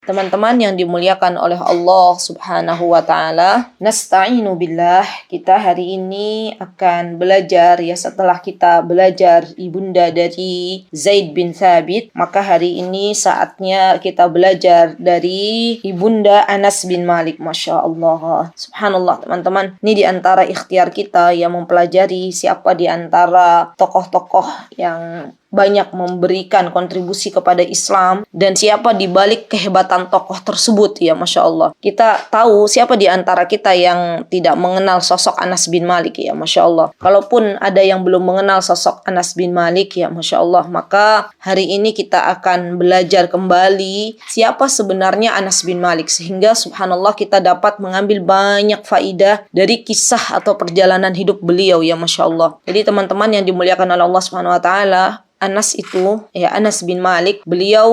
Teman-teman yang dimuliakan oleh Allah Subhanahu wa taala, nasta'inu billah. Kita hari ini akan belajar setelah kita belajar ibunda dari Zaid bin Thabit, maka hari ini saatnya kita belajar dari ibunda Anas bin Malik. Masya Allah, subhanallah teman-teman. Ini di antara ikhtiar kita yang mempelajari siapa di antara tokoh-tokoh yang banyak memberikan kontribusi kepada Islam dan siapa di balik kehebatan tokoh tersebut, Masya Allah. Kita tahu siapa di antara kita yang tidak mengenal sosok Anas bin Malik, Masya Allah. Kalaupun ada yang belum mengenal sosok Anas bin Malik, Masya Allah, maka hari ini kita akan belajar kembali siapa sebenarnya Anas bin Malik, sehingga subhanallah kita dapat mengambil banyak faidah dari kisah atau perjalanan hidup beliau, Masya Allah. Jadi teman-teman yang dimuliakan oleh Allah Subhanahu wa taala, Anas bin Malik, beliau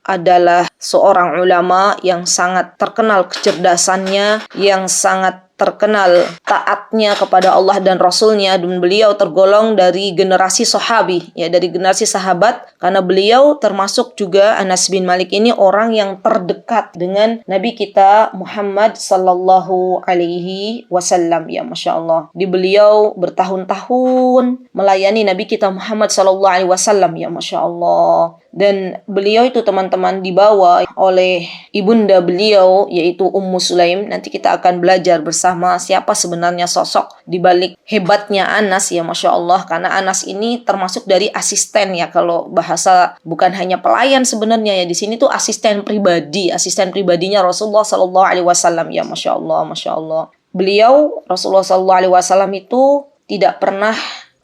adalah seorang ulama yang sangat terkenal kecerdasannya, yang sangat terkenal taatnya kepada Allah dan Rasulnya, dan beliau tergolong dari generasi sahabi, dari generasi sahabat, karena beliau termasuk juga Anas bin Malik ini orang yang terdekat dengan Nabi kita Muhammad sallallahu alaihi wasallam, Masya Allah. Di beliau bertahun-tahun melayani Nabi kita Muhammad sallallahu alaihi wasallam, Masya Allah. Dan beliau itu teman-teman dibawa oleh ibunda beliau yaitu Ummu Sulaim. Nanti kita akan belajar bersama siapa sebenarnya sosok di balik hebatnya Anas, Masya Allah. Karena Anas ini termasuk dari asisten, kalau bahasa bukan hanya pelayan sebenarnya, di sini tuh asisten pribadinya Rasulullah sallallahu alaihi wasallam, Masya Allah, Masya Allah. Beliau Rasulullah sallallahu alaihi wasallam itu tidak pernah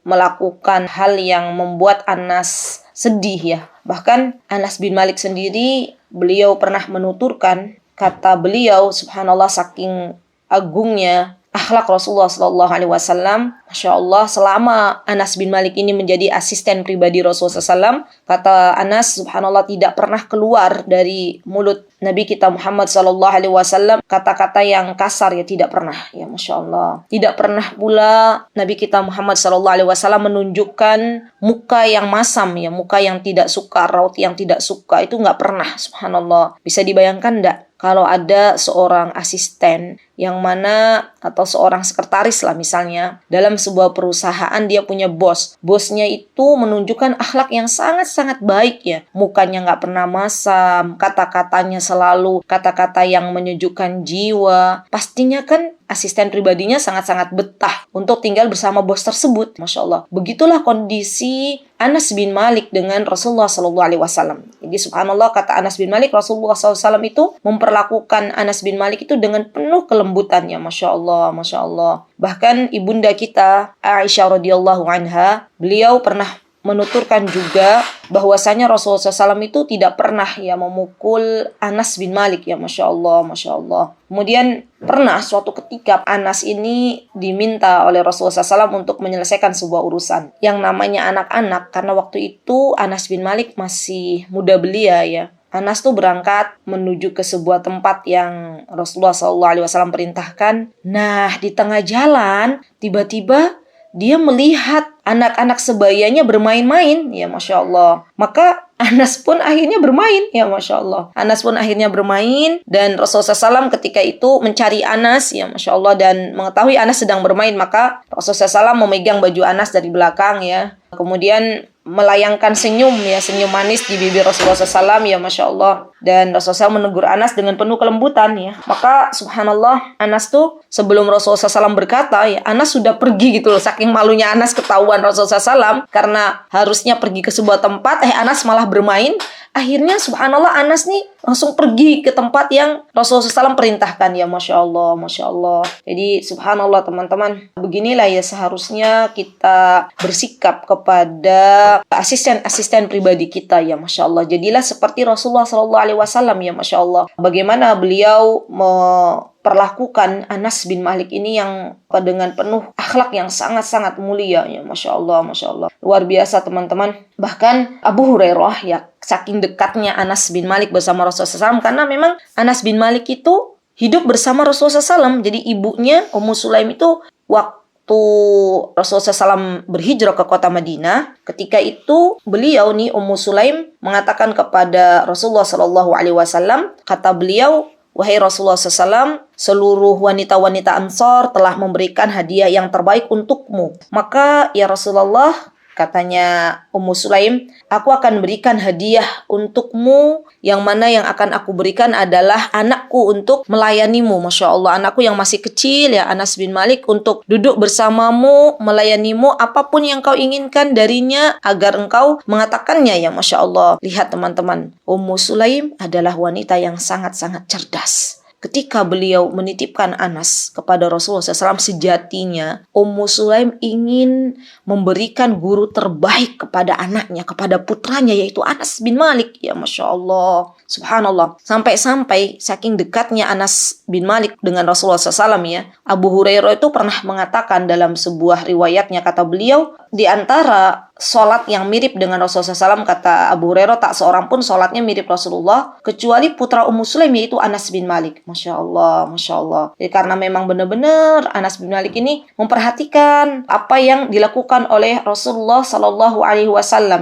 melakukan hal yang membuat Anas sedih, Bahkan Anas bin Malik sendiri, beliau pernah menuturkan, kata beliau, subhanallah, saking agungnya akhlak Rasulullah sallallahu alaihi wasallam, Masya Allah, selama Anas bin Malik ini menjadi asisten pribadi Rasulullah SAW, kata Anas, subhanallah, tidak pernah keluar dari mulut Nabi kita Muhammad sallallahu alaihi wasallam kata-kata yang kasar, tidak pernah, Masya Allah. Tidak pernah pula Nabi kita Muhammad sallallahu alaihi wasallam menunjukkan muka yang masam, muka yang tidak suka, raut yang tidak suka, itu nggak pernah, subhanallah. Bisa dibayangkan enggak kalau ada seorang asisten yang mana, atau seorang sekretaris lah misalnya, dalam sebuah perusahaan dia punya bosnya itu menunjukkan akhlak yang sangat-sangat baik, mukanya nggak pernah masam, kata-katanya selalu kata-kata yang menyejukkan jiwa, pastinya kan asisten pribadinya sangat-sangat betah untuk tinggal bersama bos tersebut, Masya Allah. Begitulah kondisi Anas bin Malik dengan Rasulullah sallallahu alaihi wasallam. Jadi subhanallah, kata Anas bin Malik, Rasulullah sallallahu alaihi wasallam itu memperlakukan Anas bin Malik itu dengan penuh kelembutannya, Masya Allah, Masya Allah. Bahkan ibunda kita Aisyah radhiyallahu anha, beliau pernah menuturkan juga bahwasanya Rasulullah SAW itu tidak pernah memukul Anas bin Malik, Masya Allah, Masya Allah. Kemudian pernah suatu ketika Anas ini diminta oleh Rasulullah SAW untuk menyelesaikan sebuah urusan yang namanya anak-anak, karena waktu itu Anas bin Malik masih muda belia, Anas tuh berangkat menuju ke sebuah tempat yang Rasulullah SAW perintahkan. Nah, di tengah jalan tiba-tiba dia melihat anak-anak sebayanya bermain-main, Masya Allah. Maka Anas pun akhirnya bermain, Masya Allah. Anas pun akhirnya bermain, dan Rasulullah SAW ketika itu mencari Anas, Masya Allah, dan mengetahui Anas sedang bermain, maka Rasulullah SAW memegang baju Anas dari belakang, Kemudian melayangkan senyum, senyum manis di bibir Rasulullah SAW, Masya Allah. Dan Rasulullah SAW menegur Anas dengan penuh kelembutan, Maka subhanallah, Anas tuh sebelum Rasulullah SAW berkata, Anas sudah pergi gitu loh. Saking malunya Anas ketahuan Rasulullah SAW, karena harusnya pergi ke sebuah tempat, Anas malah bermain. Akhirnya subhanallah, Anas nih langsung pergi ke tempat yang Rasulullah SAW perintahkan, Masya Allah, Masya Allah. Jadi subhanallah teman-teman, beginilah seharusnya kita bersikap kepada asisten-asisten pribadi kita, Masya Allah. Jadilah seperti Rasulullah SAW, Masya Allah. Bagaimana beliau perlakukan Anas bin Malik ini yang dengan penuh akhlak yang sangat-sangat mulia, Masya Allah, Masya Allah. Luar biasa teman-teman. Bahkan Abu Hurairah, saking dekatnya Anas bin Malik bersama Rasulullah SAW, karena memang Anas bin Malik itu hidup bersama Rasulullah SAW. Jadi ibunya Ummu Sulaim itu waktu Rasulullah SAW berhijrah ke kota Madinah, ketika itu beliau nih Ummu Sulaim mengatakan kepada Rasulullah SAW, kata beliau, wahai Rasulullah SAW, seluruh wanita-wanita Ansar telah memberikan hadiah yang terbaik untukmu. Maka ya Rasulullah, katanya Ummu Sulaim, aku akan berikan hadiah untukmu, yang mana yang akan aku berikan adalah anakku untuk melayanimu. Masya Allah, anakku yang masih kecil ya, Anas bin Malik, untuk duduk bersamamu, melayanimu, apapun yang kau inginkan darinya agar engkau mengatakannya ya. Masya Allah. Lihat teman-teman, Ummu Sulaim adalah wanita yang sangat-sangat cerdas. Ketika beliau menitipkan Anas kepada Rasulullah SAW, sejatinya Ummu Sulaim ingin memberikan guru terbaik kepada anaknya, kepada putranya, yaitu Anas bin Malik. Ya Masya Allah, subhanallah. Sampai-sampai saking dekatnya Anas bin Malik dengan Rasulullah SAW ya, Abu Hurairah itu pernah mengatakan dalam sebuah riwayatnya, kata beliau, di antara sholat yang mirip dengan Rasulullah SAW, kata Abu Hurairah, tak seorang pun sholatnya mirip Rasulullah kecuali putra Ummu Sulaim, yaitu Anas bin Malik. Masya Allah, Masya Allah. Jadi karena memang benar-benar Anas bin Malik ini memperhatikan apa yang dilakukan oleh Rasulullah SAW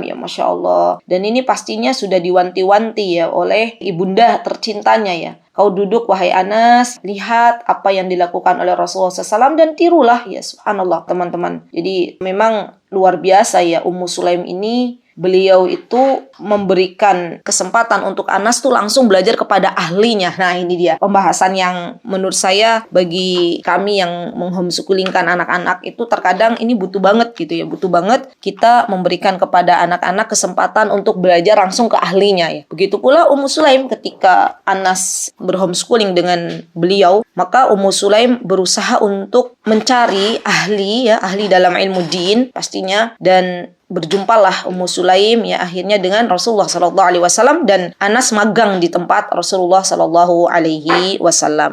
ya, Masya Allah. Dan ini pastinya sudah diwanti-wanti ya oleh ibunda tercintanya ya. Kau duduk wahai Anas, lihat apa yang dilakukan oleh Rasulullah SAW dan tirulah ya, subhanallah teman-teman. Jadi memang luar biasa ya Ummu Sulaim ini. Beliau itu memberikan kesempatan untuk Anas tuh langsung belajar kepada ahlinya. Nah ini dia pembahasan yang menurut saya bagi kami yang menghomeschooling-kan anak-anak itu terkadang ini butuh banget gitu ya. Butuh banget kita memberikan kepada anak-anak kesempatan untuk belajar langsung ke ahlinya ya. Begitu pula Ummu Sulaim ketika Anas berhomeschooling dengan beliau, maka Ummu Sulaim berusaha untuk mencari ahli ya, ahli dalam ilmu din pastinya, dan berjumpalah Ummu Sulaim ya akhirnya dengan Rasulullah SAW, dan Anas magang di tempat Rasulullah SAW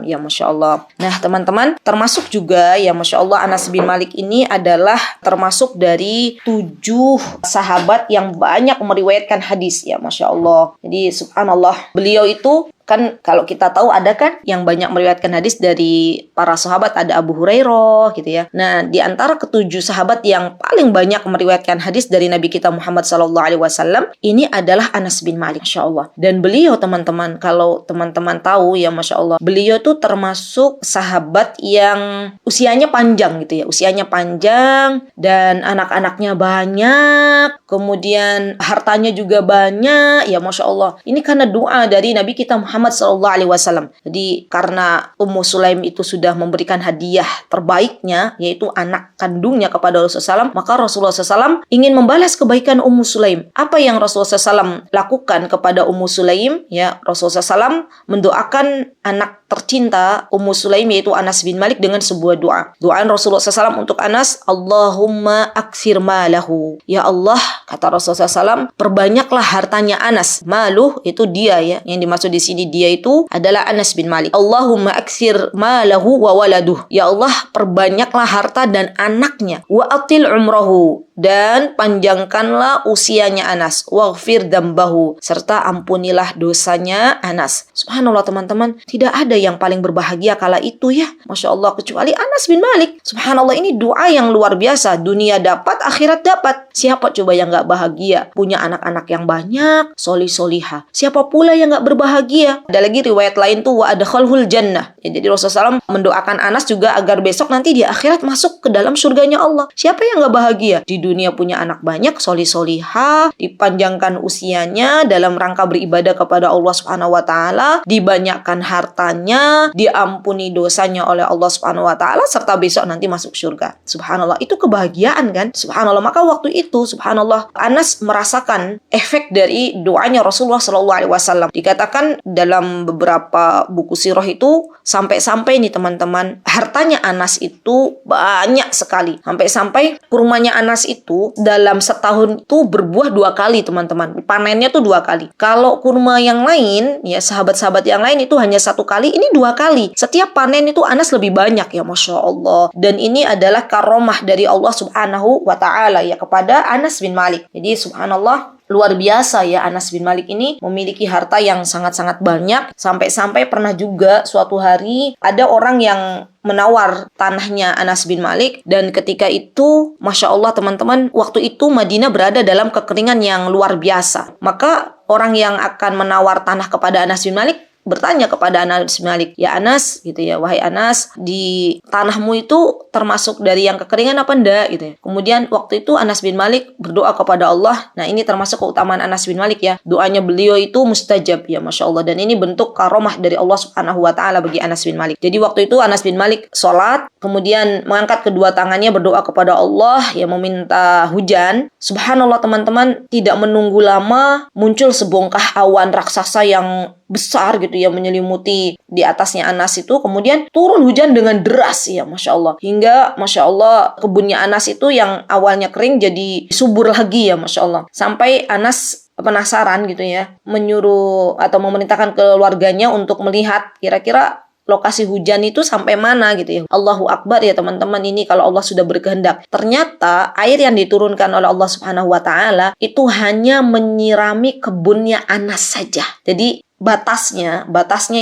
ya, Masya Allah. Nah teman-teman, termasuk juga ya Masya Allah, Anas bin Malik ini adalah termasuk dari 7 sahabat yang banyak meriwayatkan hadis ya, Masya Allah. Jadi subhanallah, beliau itu kan kalau kita tahu ada kan yang banyak meriwayatkan hadis dari para sahabat, ada Abu Hurairah gitu ya. Nah di antara ke-7 sahabat yang paling banyak meriwayatkan hadis dari Nabi kita Muhammad SAW, ini adalah Anas bin Malik, Masya Allah. Dan beliau teman-teman, kalau teman-teman tahu ya Masya Allah, beliau tuh termasuk sahabat yang usianya panjang gitu ya, usianya panjang dan anak-anaknya banyak, kemudian hartanya juga banyak ya, Masya Allah. Ini karena doa dari Nabi kita Muhammad SAW. Jadi karena Ummu Sulaim itu sudah memberikan hadiah terbaiknya, yaitu anak kandungnya kepada Rasulullah SAW, maka Rasulullah SAW ingin membalas kebaikan Ummu Sulaim. Apa yang Rasulullah SAW lakukan kepada Ummu Sulaim? Ya, Rasulullah SAW mendoakan anak tercinta Ummu Sulaim, yaitu Anas bin Malik, dengan sebuah doa. Doa Rasulullah SAW untuk Anas, Allahumma akthir malahu. Ya Allah, kata Rasulullah SAW, perbanyaklah hartanya Anas. Maluh itu dia ya, yang dimaksud di sini dia itu adalah Anas bin Malik. Allahumma akthir malahu wa waladuh. Ya Allah, perbanyaklah harta dan anaknya. Wa atil umrahu, dan panjangkanlah usianya Anas. Waghfir dambahu, serta ampunilah dosanya Anas. Subhanallah teman-teman, tidak ada yang paling berbahagia kala itu ya, Masya Allah, kecuali Anas bin Malik. Subhanallah, ini doa yang luar biasa. Dunia dapat, akhirat dapat. Siapa coba yang gak bahagia? Punya anak-anak yang banyak, solih-solihah. Siapa pula yang gak berbahagia? Ada lagi riwayat lain tuh, wa adkhalhul jannah. Ya, jadi Rasulullah SAW mendoakan Anas juga agar besok nanti di akhirat masuk ke dalam surganya Allah. Siapa yang gak bahagia? Di dunia punya anak banyak, solih-solihah, dipanjangkan usianya dalam rangka beribadah kepada Allah Subhanahu wa Ta'ala, dibanyakkan hartanya, diampuni dosanya oleh Allah Subhanahu wa Ta'ala, serta besok nanti masuk surga. Subhanallah, itu kebahagiaan kan? Subhanallah, maka waktu itu subhanallah Anas merasakan efek dari doanya Rasulullah SAW. Dikatakan dalam beberapa buku sirah itu sampai-sampai nih teman-teman, hartanya Anas itu banyak sekali. Sampai-sampai kurmanya Anas itu dalam setahun itu berbuah 2 kali teman-teman. Panennya tuh 2 kali. Kalau kurma yang lain ya, sahabat-sahabat yang lain itu hanya 1 kali, ini 2 kali. Setiap panen itu Anas lebih banyak ya, Masya Allah. Dan ini adalah karomah dari Allah Subhanahu wa Ta'ala ya kepada Anas bin Malik. Jadi subhanallah, luar biasa ya, Anas bin Malik ini memiliki harta yang sangat-sangat banyak. Sampai-sampai pernah juga suatu hari ada orang yang menawar tanahnya Anas bin Malik, dan ketika itu Masya Allah teman-teman, waktu itu Madinah berada dalam kekeringan yang luar biasa. Maka orang yang akan menawar tanah kepada Anas bin Malik bertanya kepada Anas bin Malik, ya Anas gitu ya, wahai Anas, di tanahmu itu termasuk dari yang kekeringan apa enggak gitu ya. Kemudian waktu itu Anas bin Malik berdoa kepada Allah. Nah, ini termasuk keutamaan Anas bin Malik ya, doanya beliau itu mustajab ya, Masya Allah, dan ini bentuk karomah dari Allah Subhanahu wa Ta'ala bagi Anas bin Malik. Jadi waktu itu Anas bin Malik sholat, kemudian mengangkat kedua tangannya berdoa kepada Allah ya, meminta hujan. Subhanallah teman-teman, tidak menunggu lama muncul sebongkah awan raksasa yang besar gitu ya, menyelimuti di atasnya Anas itu. Kemudian turun hujan dengan deras ya, Masya Allah, hingga Masya Allah kebunnya Anas itu yang awalnya kering jadi subur lagi ya, Masya Allah. Sampai Anas penasaran gitu ya, menyuruh atau memerintahkan keluarganya untuk melihat kira-kira lokasi hujan itu sampai mana gitu ya. Allahu Akbar ya teman-teman, ini kalau Allah sudah berkehendak. Ternyata air yang diturunkan oleh Allah Subhanahu wa Ta'ala itu hanya menyirami kebunnya Anas saja. Jadi batasnya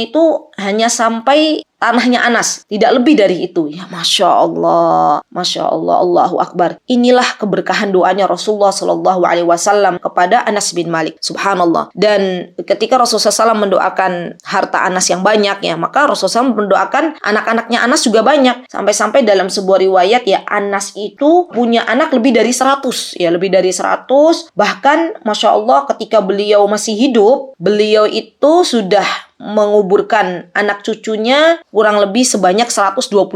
itu hanya sampai tanahnya Anas, tidak lebih dari itu ya. Masya Allah, Masya Allah, Allahu Akbar. Inilah keberkahan doanya Rasulullah Shallallahu Alaihi Wasallam kepada Anas bin Malik. Subhanallah. Dan ketika Rasulullah SAW mendoakan harta Anas yang banyak ya, maka Rasulullah SAW mendoakan anak-anaknya Anas juga banyak. Sampai-sampai dalam sebuah riwayat ya, Anas itu punya anak lebih dari 100 ya, lebih dari 100. Bahkan Masya Allah ketika beliau masih hidup, beliau itu sudah menguburkan anak cucunya kurang lebih sebanyak 129.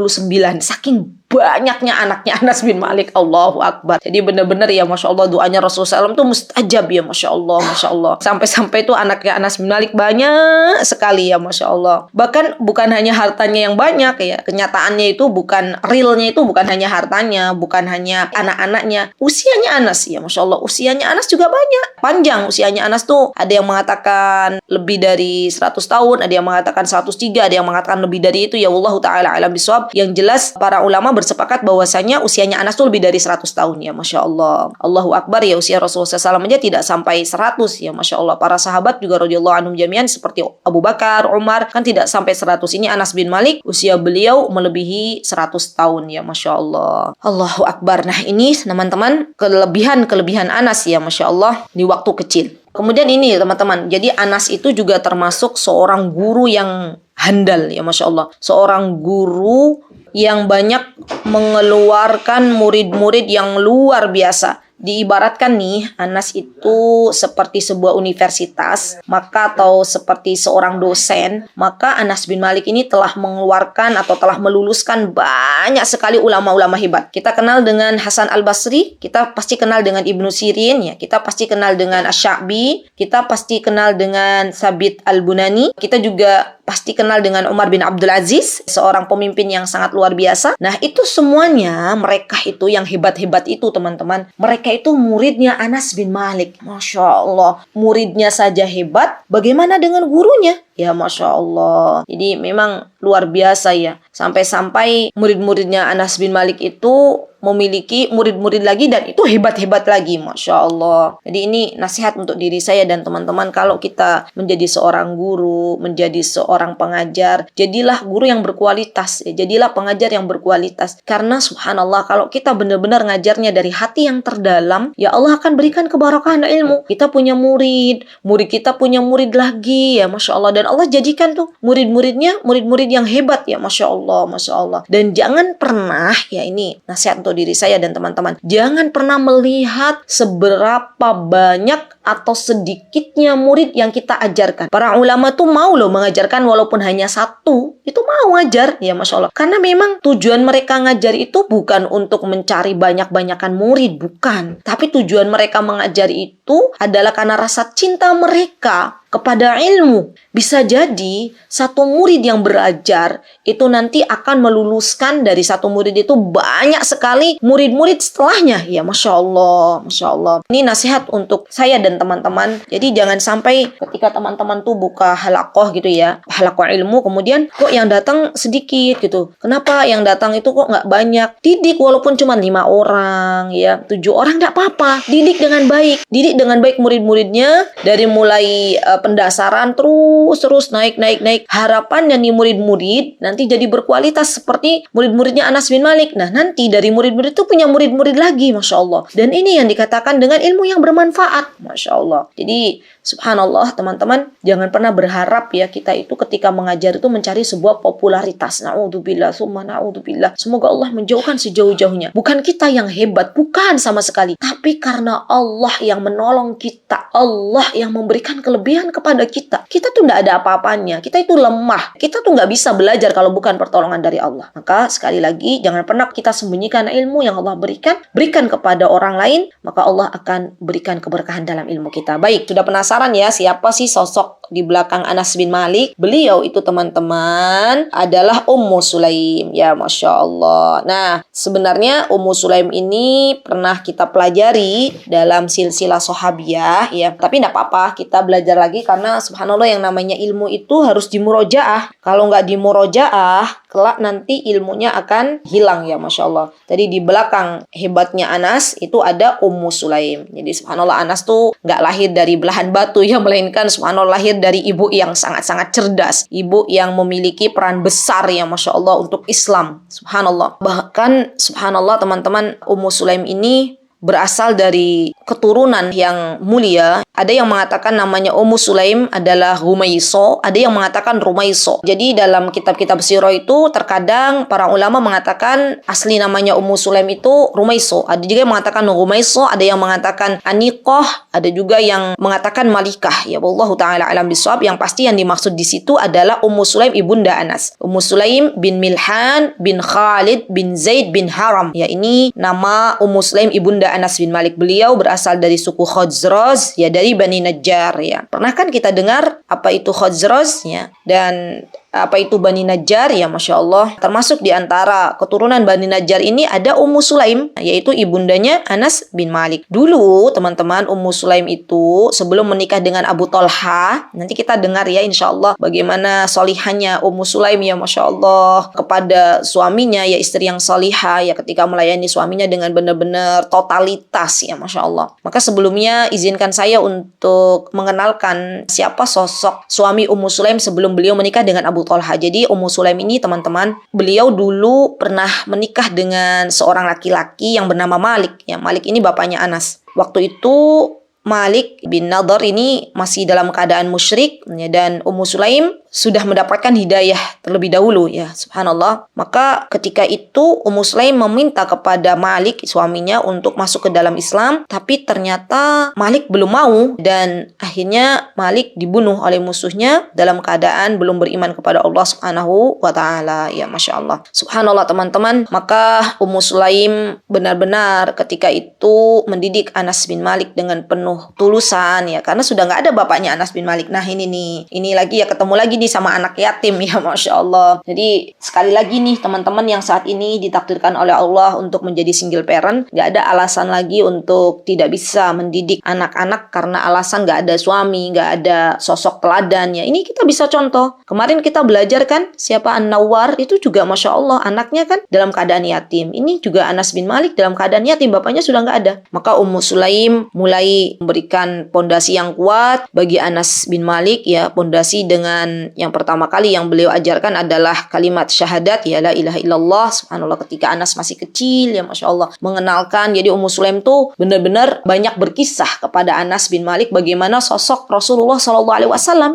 Saking banyaknya anaknya Anas bin Malik. Allahu Akbar. Jadi benar-benar ya Masya Allah, doanya Rasulullah SAW itu mustajab ya, Masya Allah, Masya Allah. Sampai-sampai itu anaknya Anas bin Malik banyak sekali ya, Masya Allah. Bahkan bukan hanya hartanya yang banyak ya, kenyataannya itu bukan, realnya itu bukan hanya hartanya, bukan hanya anak-anaknya, usianya Anas ya, Masya Allah, usianya Anas juga banyak, panjang usianya Anas tuh. Ada yang mengatakan lebih dari 100 tahun, ada yang mengatakan 103, ada yang mengatakan lebih dari itu ya, wallahu ta'ala alam bisawab. Yang jelas para ulama bersepakat bahwasanya usianya Anas tuh lebih dari 100 tahun ya, Masya Allah. Allahu Akbar ya, usia Rasulullah SAW aja tidak sampai 100 ya, Masya Allah. Para sahabat juga radhiyallahu anhum jami'an seperti Abu Bakar, Umar kan tidak sampai 100. Ini Anas bin Malik usia beliau melebihi 100 tahun ya, Masya Allah. Allahu Akbar. Nah, ini teman-teman kelebihan Anas ya, Masya Allah, di waktu kecil. Kemudian ini teman-teman, jadi Anas itu juga termasuk seorang guru yang handal ya, Masya Allah. Seorang guru yang banyak mengeluarkan murid-murid yang luar biasa. Diibaratkan nih, Anas itu seperti sebuah universitas, maka atau seperti seorang dosen, maka Anas bin Malik ini telah mengeluarkan atau telah meluluskan banyak sekali ulama-ulama hebat. Kita kenal dengan Hasan al-Basri, kita pasti kenal dengan Ibnu Sirin, ya, kita pasti kenal dengan Asy-Sya'bi, kita pasti kenal dengan Sabit al-Bunani, kita juga pasti kenal dengan Umar bin Abdul Aziz, seorang pemimpin yang sangat luar biasa. Nah, itu semuanya, mereka itu yang hebat-hebat itu teman-teman, mereka itu muridnya Anas bin Malik. Masya Allah, muridnya saja hebat, bagaimana dengan gurunya? Ya, Masya Allah. Jadi memang luar biasa ya. Sampai-sampai murid-muridnya Anas bin Malik itu memiliki murid-murid lagi, dan itu hebat-hebat lagi, Masya Allah. Jadi ini nasihat untuk diri saya dan teman-teman, kalau kita menjadi seorang guru, menjadi seorang pengajar, jadilah guru yang berkualitas, ya. Jadilah pengajar yang berkualitas. Karena subhanallah, kalau kita benar-benar ngajarnya dari hati yang terdalam, ya Allah akan berikan keberkahan ilmu. Kita punya murid kita punya murid lagi ya, Masya Allah. Dan Allah jadikan tuh murid-muridnya murid-murid yang hebat ya, Masya Allah, Masya Allah. Dan jangan pernah, ya ini nasihat untuk diri saya dan teman-teman, jangan pernah melihat seberapa banyak atau sedikitnya murid yang kita ajarkan. Para ulama tuh mau loh mengajarkan walaupun hanya satu, itu mau ngajar ya, Masya Allah. Karena memang tujuan mereka ngajar itu bukan untuk mencari banyak-banyakan murid, bukan. Tapi tujuan mereka mengajar itu adalah karena rasa cinta mereka kepada ilmu. Bisa jadi satu murid yang belajar itu nanti akan meluluskan dari satu murid itu banyak sekali murid-murid setelahnya. Ya, Masya Allah, Masya Allah. Ini nasihat untuk saya dan dan teman-teman. Jadi jangan sampai ketika teman-teman tuh buka halaqah gitu ya, halaqah ilmu, kemudian kok yang datang sedikit gitu. Kenapa yang datang itu kok nggak banyak? Didik walaupun cuma 5 orang ya, 7 orang nggak apa-apa. Didik dengan baik. Didik dengan baik murid-muridnya dari mulai pendasaran terus naik. Harapannya nih murid-murid nanti jadi berkualitas seperti murid-muridnya Anas bin Malik. Nah, nanti dari murid-murid itu punya murid-murid lagi, Masya Allah. Dan ini yang dikatakan dengan ilmu yang bermanfaat, Masya Allah. Jadi, subhanallah teman-teman, jangan pernah berharap ya kita itu ketika mengajar itu mencari sebuah popularitas. Na'udzubillah, summa na'udzubillah. Semoga Allah menjauhkan sejauh-jauhnya. Bukan kita yang hebat, bukan sama sekali. Tapi karena Allah yang menolong kita. Allah yang memberikan kelebihan kepada kita. Kita tuh nggak ada apa-apanya. Kita itu lemah. Kita tuh nggak bisa belajar kalau bukan pertolongan dari Allah. Maka sekali lagi, jangan pernah kita sembunyikan ilmu yang Allah berikan kepada orang lain, maka Allah akan berikan keberkahan dalam ilmu kita. Baik, sudah penasaran ya siapa sih sosok di belakang Anas bin Malik? Beliau itu teman-teman adalah Ummu Sulaim. Ya, Masya Allah. Nah, sebenarnya Ummu Sulaim ini pernah kita pelajari dalam silsilah sahabiyah ya. Tapi tidak apa-apa, kita belajar lagi karena subhanallah yang namanya ilmu itu harus dimurojaah. Kalau nggak dimurojaah, kelak nanti ilmunya akan hilang ya, Masya Allah. Jadi di belakang hebatnya Anas itu ada Ummu Sulaim. Jadi subhanallah Anas tuh nggak lahir dari belahan batu ya, melainkan subhanallah lahir dari ibu yang sangat-sangat cerdas. Ibu yang memiliki peran besar ya, Masya Allah, untuk Islam. Subhanallah. Bahkan subhanallah teman-teman, Ummu Sulaim ini berasal dari keturunan yang mulia. Ada yang mengatakan namanya Ummu Sulaim adalah Rumaiso, ada yang mengatakan Rumaiso. Jadi dalam kitab-kitab sirah itu terkadang para ulama mengatakan asli namanya Ummu Sulaim itu Rumaiso. Ada juga yang mengatakan Rumaiso, ada yang mengatakan Aniqah, ada juga yang mengatakan Malikah. Ya wallahu taala alam bisawab. Yang pasti yang dimaksud di situ adalah Ummu Sulaim ibunda Anas. Ummu Sulaim bin Milhan bin Khalid bin Zaid bin Haram. Ya, ini nama Ummu Sulaim ibunda Anas bin Malik. Beliau berasal dari suku Khazraj, ya dari Bani Najjar ya. Pernah kan kita dengar apa itu Khazraj ya? Dan apa itu Bani Najjar ya, Masya Allah. Termasuk di antara keturunan Bani Najjar ini ada Ummu Sulaim, yaitu ibundanya Anas bin Malik. Dulu teman-teman, Ummu Sulaim itu sebelum menikah dengan Abu Talha, nanti kita dengar ya insya Allah bagaimana solihannya Ummu Sulaim ya, Masya Allah, kepada suaminya ya, istri yang solihah ya, ketika melayani suaminya dengan benar-benar totalitas ya, Masya Allah. Maka sebelumnya izinkan saya untuk mengenalkan siapa sosok suami Ummu Sulaim sebelum beliau menikah dengan Abu Talha. Jadi Ummu Sulaim ini teman-teman, beliau dulu pernah menikah dengan seorang laki-laki yang bernama Malik. Ya, Malik ini bapaknya Anas. Waktu itu Malik bin Nadhr ini masih dalam keadaan musyrik ya, dan Ummu Sulaim sudah mendapatkan hidayah terlebih dahulu ya, subhanallah. Maka ketika itu Ummu Sulaim meminta kepada Malik suaminya untuk masuk ke dalam Islam, tapi ternyata Malik belum mau dan akhirnya Malik dibunuh oleh musuhnya dalam keadaan belum beriman kepada Allah Subhanahu wa taala ya, Masya Allah. Subhanallah teman-teman, maka Ummu Sulaim benar-benar ketika itu mendidik Anas bin Malik dengan penuh tulusan ya, karena sudah nggak ada bapaknya Anas bin Malik. Nah ini lagi ya, ketemu lagi sama anak yatim ya, Masya Allah. Jadi sekali lagi nih teman-teman yang saat ini ditakdirkan oleh Allah untuk menjadi single parent, gak ada alasan lagi untuk tidak bisa mendidik anak-anak karena alasan gak ada suami, gak ada sosok teladan ya. Ini kita bisa contoh. Kemarin kita belajar kan siapa An-Nawwar, itu juga Masya Allah anaknya kan dalam keadaan yatim. Ini juga Anas bin Malik dalam keadaan yatim, bapaknya sudah gak ada. Maka Ummu Sulaim mulai memberikan pondasi yang kuat bagi Anas bin Malik ya. Pondasi dengan yang pertama kali yang beliau ajarkan adalah kalimat syahadat ya, la ilaha illallah. Subhanallah, ketika Anas masih kecil ya, Masya Allah, mengenalkan. Jadi Ummu Sulaim tuh benar-benar banyak berkisah kepada Anas bin Malik bagaimana sosok Rasulullah SAW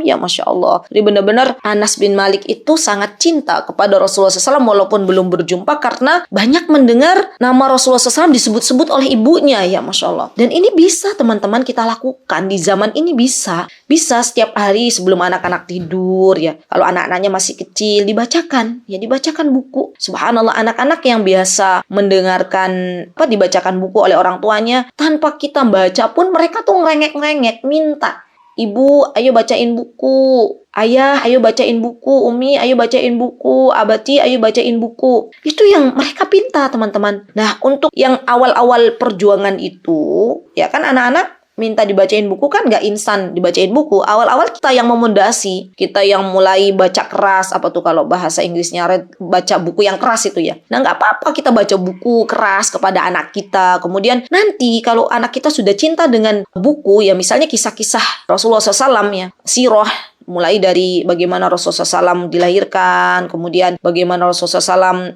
ya, Masya Allah. Jadi benar-benar Anas bin Malik itu sangat cinta kepada Rasulullah SAW walaupun belum berjumpa, karena banyak mendengar nama Rasulullah SAW disebut-sebut oleh ibunya ya, Masya Allah. Dan ini bisa teman-teman kita lakukan di zaman ini, bisa setiap hari sebelum anak-anak tidur ya, kalau anak-anaknya masih kecil dibacakan buku. Subhanallah, anak-anak yang biasa mendengarkan dibacakan buku oleh orang tuanya, tanpa kita baca pun mereka tuh ngerengek-ngerengek minta, ibu ayo bacain buku, ayah ayo bacain buku, umi ayo bacain buku, abati ayo bacain buku. Itu yang mereka pinta teman-teman. Nah, untuk yang awal-awal perjuangan itu ya kan, anak-anak minta dibacain buku kan nggak instan dibacain buku. Awal-awal kita yang memondasi, kita yang mulai baca keras, apa tuh kalau bahasa Inggrisnya baca buku yang keras itu ya. Nah, nggak apa-apa kita baca buku keras kepada anak kita. Kemudian nanti kalau anak kita sudah cinta dengan buku ya, misalnya kisah-kisah Rasulullah SAW ya, sirah, mulai dari bagaimana Rasulullah SAW dilahirkan, kemudian bagaimana Rasulullah SAW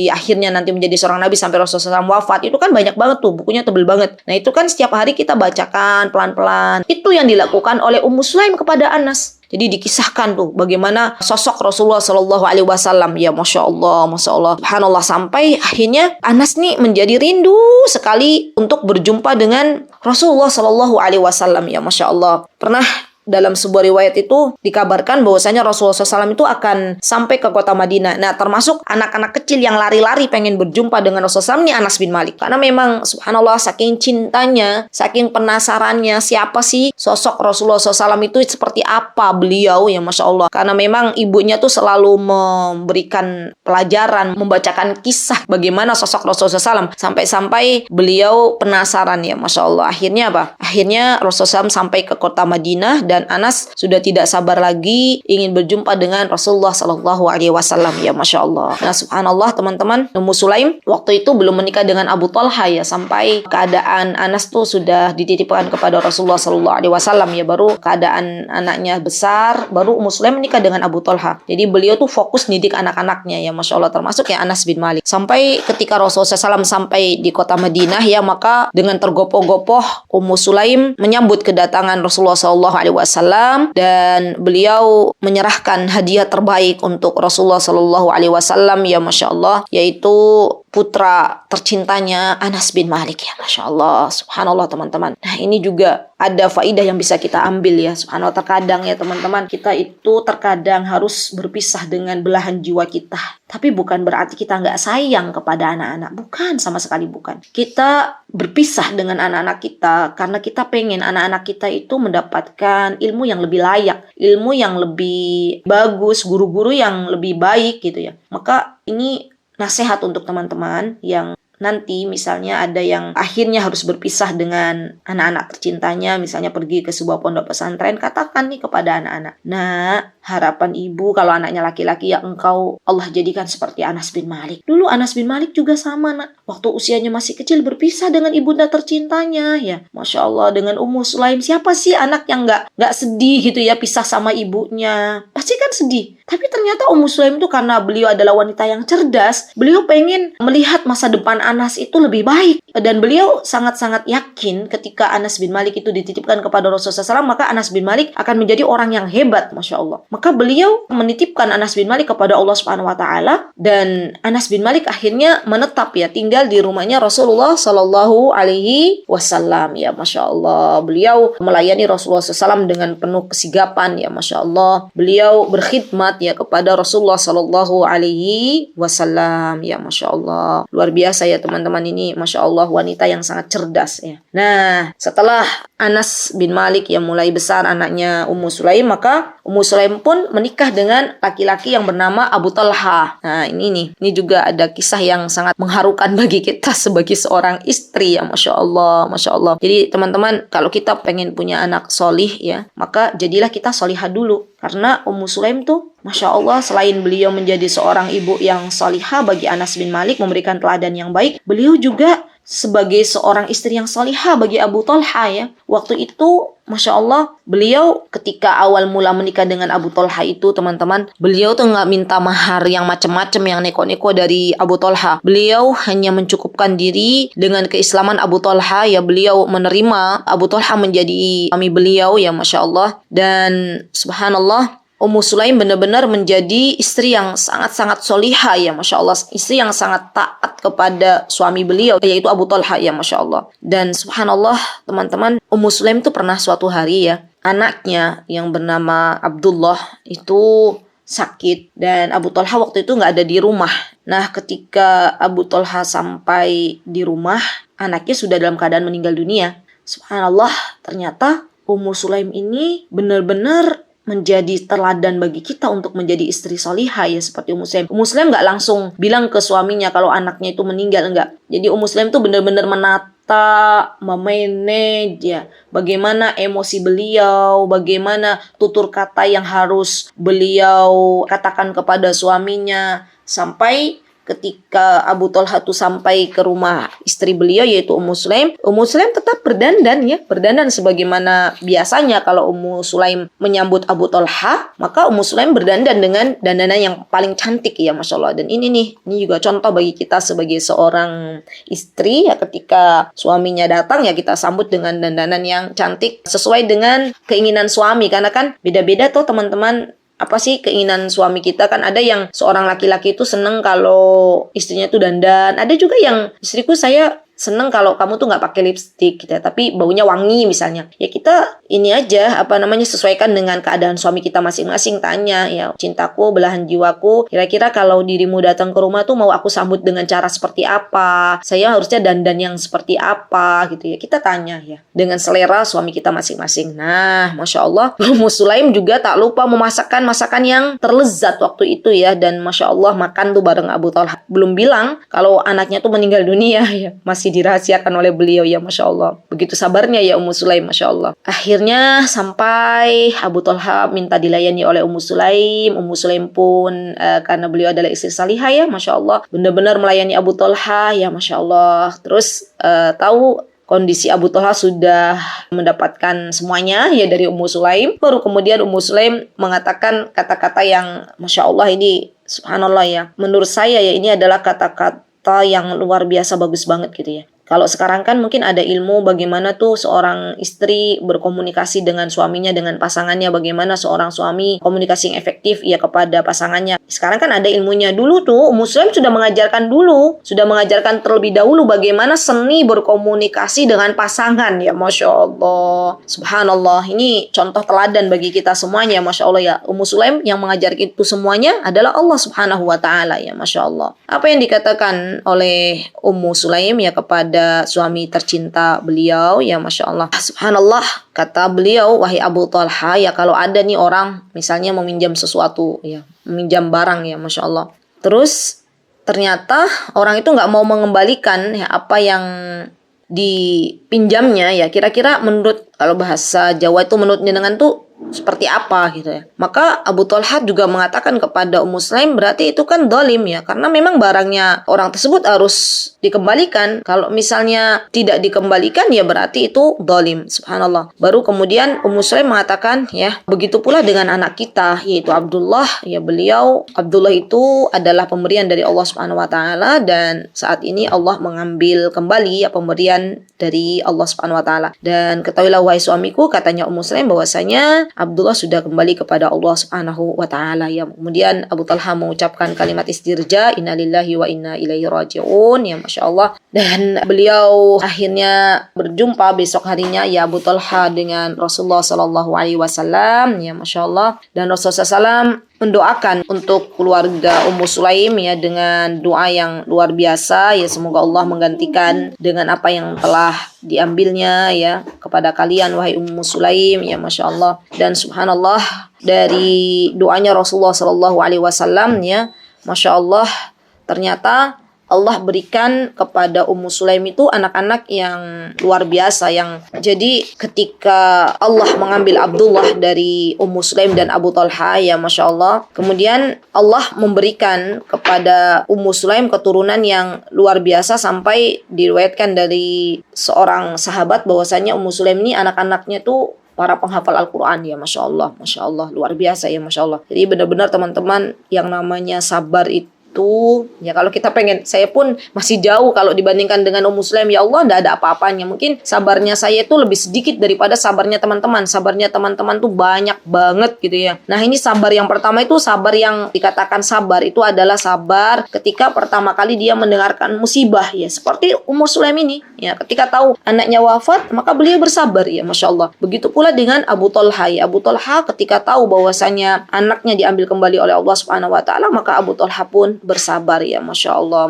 akhirnya nanti menjadi seorang nabi sampai Rasulullah SAW wafat. Itu kan banyak banget tuh, bukunya tebel banget. Nah, itu kan setiap hari kita bacakan pelan-pelan. Itu yang dilakukan oleh Ummu Sulaim kepada Anas. Jadi dikisahkan tuh bagaimana sosok Rasulullah Shallallahu Alaihi Wasallam. Ya, masya Allah, subhanallah, sampai akhirnya Anas nih menjadi rindu sekali untuk berjumpa dengan Rasulullah Shallallahu Alaihi Wasallam. Ya, masya Allah. Pernah dalam sebuah riwayat itu dikabarkan bahwasanya Rasulullah SAW itu akan sampai ke kota Madinah. Nah, termasuk anak-anak kecil yang lari-lari pengen berjumpa dengan Rasulullah SAW, ini Anas bin Malik. Karena memang subhanallah saking cintanya, saking penasarannya siapa sih sosok Rasulullah SAW itu, seperti apa beliau ya, masya Allah. Karena memang ibunya tuh selalu memberikan pelajaran, membacakan kisah bagaimana sosok Rasulullah SAW. Sampai-sampai beliau penasaran ya, masya Allah. Akhirnya apa? Akhirnya Rasulullah SAW sampai ke kota Madinah dan Anas sudah tidak sabar lagi ingin berjumpa dengan Rasulullah Sallallahu Alaihi Wasallam. Ya, masya Allah. Nah, subhanallah teman-teman, Ummu Sulaim waktu itu belum menikah dengan Abu Talha ya, sampai keadaan Anas tuh sudah dititipkan kepada Rasulullah Sallallahu Alaihi Wasallam ya, baru keadaan anaknya besar, baru Ummu Sulaim menikah dengan Abu Talha. Jadi beliau tuh fokus didik anak-anaknya ya, masya Allah, termasuk ya Anas bin Malik. Sampai ketika Rasulullah SAW sampai di kota Madinah ya, maka dengan tergopoh-gopoh Ummu Sulaim menyambut kedatangan Rasulullah Sallallahu Alaihi Wasallam dan beliau menyerahkan hadiah terbaik untuk Rasulullah Sallallahu Alaihi Wasallam ya, masya Allah, yaitu putra tercintanya Anas bin Malik ya, masya Allah, subhanallah teman-teman. Nah, ini juga ada faidah yang bisa kita ambil ya, subhanallah. Terkadang ya teman-teman, kita itu terkadang harus berpisah dengan belahan jiwa kita, tapi bukan berarti kita nggak sayang kepada anak-anak, bukan, sama sekali bukan. Kita berpisah dengan anak-anak kita karena kita pengen anak-anak kita itu mendapatkan ilmu yang lebih layak, ilmu yang lebih bagus, guru-guru yang lebih baik gitu ya. Maka ini nasihat untuk teman-teman yang nanti misalnya ada yang akhirnya harus berpisah dengan anak-anak tercintanya, misalnya pergi ke sebuah pondok pesantren, katakan nih kepada anak-anak, nah, harapan ibu kalau anaknya laki-laki ya engkau Allah jadikan seperti Anas bin Malik. Dulu Anas bin Malik juga sama, nak, waktu usianya masih kecil berpisah dengan ibunda tercintanya ya, masya Allah. Dengan Ummu Sulaim, siapa sih anak yang nggak sedih gitu ya pisah sama ibunya, pasti kan sedih. Tapi ternyata Ummu Sulaim itu karena beliau adalah wanita yang cerdas, beliau pengen melihat masa depan Anas itu lebih baik. Dan beliau sangat-sangat yakin ketika Anas bin Malik itu dititipkan kepada Rasulullah SAW, maka Anas bin Malik akan menjadi orang yang hebat, masya Allah. Maka beliau menitipkan Anas bin Malik kepada Allah Subhanahu wa Ta'ala, dan Anas bin Malik akhirnya menetap ya, tinggal di rumahnya Rasulullah Sallallahu Alaihi Wasallam ya, masya Allah. Beliau melayani Rasulullah SAW dengan penuh kesigapan ya, masya Allah. Beliau berkhidmat ya kepada Rasulullah Sallallahu Alaihi Wasallam ya, masya Allah. Luar biasa ya teman-teman, ini masya Allah wanita yang sangat cerdas ya. Nah, setelah Anas bin Malik yang mulai besar anaknya Ummu Sulaim, maka Ummu Sulaim pun menikah dengan laki-laki yang bernama Abu Talha. Nah, ini juga ada kisah yang sangat mengharukan bagi kita sebagai seorang istri ya, masya Allah, masya Allah. Jadi teman-teman, kalau kita pengen punya anak solih ya, maka jadilah kita solihah dulu. Karena Ummu Sulaim tuh masya Allah, selain beliau menjadi seorang ibu yang solihah bagi Anas bin Malik, memberikan teladan yang baik, beliau juga sebagai seorang istri yang solihah bagi Abu Talha ya. Waktu itu masya Allah, beliau ketika awal mula menikah dengan Abu Talha itu teman-teman, beliau tuh nggak minta mahar yang macam-macam, yang neko-neko dari Abu Talha. Beliau hanya mencukupkan diri dengan keislaman Abu Talha ya. Beliau menerima Abu Talha menjadi suami beliau ya, masya Allah. Dan subhanallah, Ummu Sulaim benar-benar menjadi istri yang sangat-sangat solihah ya, masya Allah. Istri yang sangat taat kepada suami beliau, yaitu Abu Talha ya, masya Allah. Dan subhanallah teman-teman, Ummu Sulaim itu pernah suatu hari ya, anaknya yang bernama Abdullah itu sakit, dan Abu Talha waktu itu nggak ada di rumah. Nah, ketika Abu Talha sampai di rumah, anaknya sudah dalam keadaan meninggal dunia. Subhanallah, ternyata Ummu Sulaim ini benar-benar menjadi teladan bagi kita untuk menjadi istri solihah ya, seperti Ummu Sulaim. Ummu Sulaim nggak langsung bilang ke suaminya kalau anaknya itu meninggal, enggak. Jadi Ummu Sulaim itu benar-benar menata menata, memanage ya, bagaimana emosi beliau, bagaimana tutur kata yang harus beliau katakan kepada suaminya, sampai ketika Abu Talha itu sampai ke rumah istri beliau yaitu Ummu Sulaim tetap berdandan ya, berdandan sebagaimana biasanya kalau Ummu Sulaim menyambut Abu Talha, maka Ummu Sulaim berdandan dengan dandanan yang paling cantik ya, Masya Allah. Dan ini juga contoh bagi kita sebagai seorang istri ya, ketika suaminya datang ya kita sambut dengan dandanan yang cantik sesuai dengan keinginan suami, karena kan beda-beda tuh teman-teman. Apa sih keinginan suami kita? Kan ada yang seorang laki-laki itu seneng kalau istrinya itu dandan. Ada juga yang istriku saya seneng kalau kamu tuh nggak pakai lipstik gitu ya, tapi baunya wangi misalnya. Ya kita ini aja sesuaikan dengan keadaan suami kita masing-masing. Tanya ya, cintaku, belahan jiwaku, kira-kira kalau dirimu datang ke rumah tuh mau aku sambut dengan cara seperti apa? Saya harusnya dandan yang seperti apa gitu ya. Kita tanya ya dengan selera suami kita masing-masing. Nah, Masya Allah, Ummu Sulaim juga tak lupa memasakkan masakan yang terlezat waktu itu ya. Dan Masya Allah makan tuh bareng Abu Talha. Belum bilang kalau anaknya tuh meninggal dunia ya, masih dirahasiakan oleh beliau ya, Masya Allah. Begitu sabarnya ya Ummu Sulaim, Masya Allah. Akhirnya sampai Abu Talha minta dilayani oleh Ummu Sulaim. Ummu Sulaim pun karena beliau adalah istri salihah ya, Masya Allah, benar-benar melayani Abu Talha ya, Masya Allah. Terus tahu kondisi Abu Talha sudah mendapatkan semuanya ya dari Ummu Sulaim, baru kemudian Ummu Sulaim mengatakan kata-kata yang Masya Allah, ini subhanallah ya, menurut saya ya ini adalah kata-kata yang luar biasa bagus banget gitu ya. Kalau sekarang kan mungkin ada ilmu bagaimana tuh seorang istri berkomunikasi dengan suaminya, dengan pasangannya, bagaimana seorang suami komunikasi yang efektif ya kepada pasangannya. Sekarang kan ada ilmunya. Dulu tuh Ummu Sulaim sudah mengajarkan terlebih dahulu bagaimana seni berkomunikasi dengan pasangan ya, Masya Allah. Subhanallah, ini contoh teladan bagi kita semuanya, Masya Allah ya. Ummu Sulaim yang mengajarkan itu semuanya adalah Allah Subhanahu wa Ta'ala ya, Masya Allah. Apa yang dikatakan oleh Ummu Sulaim ya kepada suami tercinta beliau ya, Masya Allah. Subhanallah, kata beliau, wahai Abu Talha ya, kalau ada nih orang misalnya meminjam sesuatu ya, meminjam barang ya, Masya Allah, terus ternyata orang itu nggak mau mengembalikan ya apa yang dipinjamnya ya, kira-kira menurut, kalau bahasa Jawa itu menurut jenengan tuh seperti apa gitu ya. Maka Abu Talha juga mengatakan kepada Ummu Sulaim, berarti itu kan dolim ya, karena memang barangnya orang tersebut harus dikembalikan. Kalau misalnya tidak dikembalikan ya berarti itu dolim. Subhanallah. Baru kemudian Ummu Sulaim mengatakan ya, begitu pula dengan anak kita yaitu Abdullah ya, Abdullah itu adalah pemberian dari Allah Subhanahu wa Ta'ala, dan saat ini Allah mengambil kembali ya pemberian dari Allah Subhanahu wa Ta'ala. Dan ketahuilah wahai suamiku, katanya Ummu Sulaim, bahwasanya Abdullah sudah kembali kepada Allah Subhanahu wa Ta'ala ya. Kemudian Abu Talha mengucapkan kalimat istirja, innalillahi wa inna ilaihi raji'un ya, Masya Allah. Dan beliau akhirnya berjumpa besok harinya ya, Abu Talha dengan Rasulullah Sallallahu Alaihi Wasallam ya, Masya Allah. Dan Rasulullah SAW mendoakan untuk keluarga Ummu Sulaim ya dengan doa yang luar biasa ya, semoga Allah menggantikan dengan apa yang telah diambilnya ya kepada kalian wahai Ummu Sulaim ya, Masya Allah. Dan subhanallah, dari doanya Rasulullah Sallallahu Alaihi Wasallam ya, Masya Allah, ternyata Allah berikan kepada Ummu Sulaim itu anak-anak yang luar biasa, yang jadi ketika Allah mengambil Abdullah dari Ummu Sulaim dan Abu Talha ya, Masya Allah, kemudian Allah memberikan kepada Ummu Sulaim keturunan yang luar biasa, sampai diriwayatkan dari seorang sahabat bahwasanya Ummu Sulaim ini anak-anaknya tuh para penghafal Al-Quran ya, Masya Allah, luar biasa ya, Masya Allah. Jadi benar-benar teman-teman, yang namanya sabar itu ya, kalau kita pengen, saya pun masih jauh kalau dibandingkan dengan Ummu Sulaim ya Allah, tidak ada apa-apanya. Mungkin sabarnya saya itu lebih sedikit daripada sabarnya teman-teman. Sabarnya teman-teman tuh banyak banget gitu ya. Nah, ini sabar yang pertama itu, sabar yang dikatakan sabar itu adalah sabar ketika pertama kali dia mendengarkan musibah ya, seperti Ummu Sulaim ini ya, ketika tahu anaknya wafat maka beliau bersabar ya, Masya Allah. Begitu pula dengan Abu Talha ya, Abu Talha ketika tahu bahwasanya anaknya diambil kembali oleh Allah Subhanahu wa Ta'ala, maka Abu Talha pun bersabar ya. Masya Allah,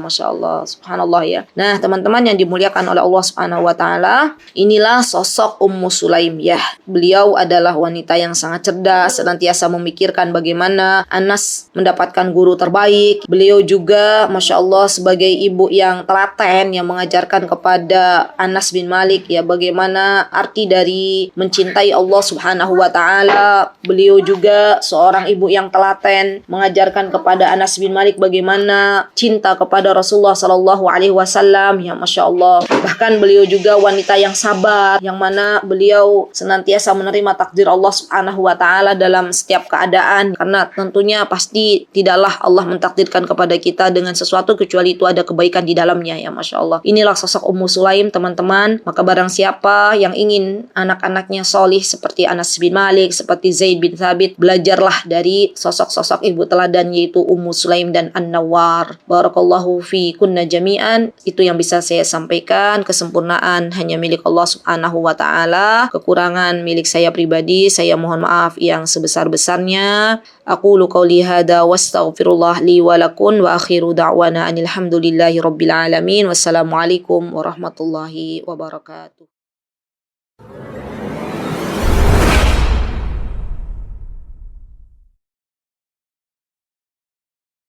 subhanallah ya. Nah teman-teman yang dimuliakan oleh Allah Subhanahu wa Ta'ala, inilah sosok Ummu Sulaim ya. Beliau adalah wanita yang sangat cerdas, senantiasa memikirkan bagaimana Anas mendapatkan guru terbaik. Beliau juga Masya Allah sebagai ibu yang telaten yang mengajarkan kepada Anas bin Malik ya bagaimana arti dari mencintai Allah Subhanahu wa Ta'ala. Beliau juga seorang ibu yang telaten mengajarkan kepada Anas bin Malik bagaimana cinta kepada Rasulullah Sallallahu Alaihi Wasallam ya Masya Allah. Bahkan beliau juga wanita yang sabar, yang mana beliau senantiasa menerima takdir Allah Subhanahu wa Ta'ala dalam setiap keadaan, karena tentunya pasti tidaklah Allah mentakdirkan kepada kita dengan sesuatu kecuali itu ada kebaikan di dalamnya ya Masya Allah. Inilah sosok Ummu Sulaim teman-teman. Maka barang siapa yang ingin anak-anaknya solih seperti Anas bin Malik, seperti Zaid bin Thabit, belajarlah dari sosok-sosok ibu teladan yaitu Ummu Sulaim dan An-Nawwar. Barakallahu fi kunna jami'an. Itu yang bisa saya sampaikan. Kesempurnaan hanya milik Allah Subhanahu wa Ta'ala. Kekurangan milik saya pribadi. Saya mohon maaf yang sebesar-besarnya. Aqulu qawli hadha wastaghfirullah li wa lakum wa akhiru da'wana anil hamdulillahi rabbil alamin. Wassalamualaikum warahmatullahi wabarakatuh.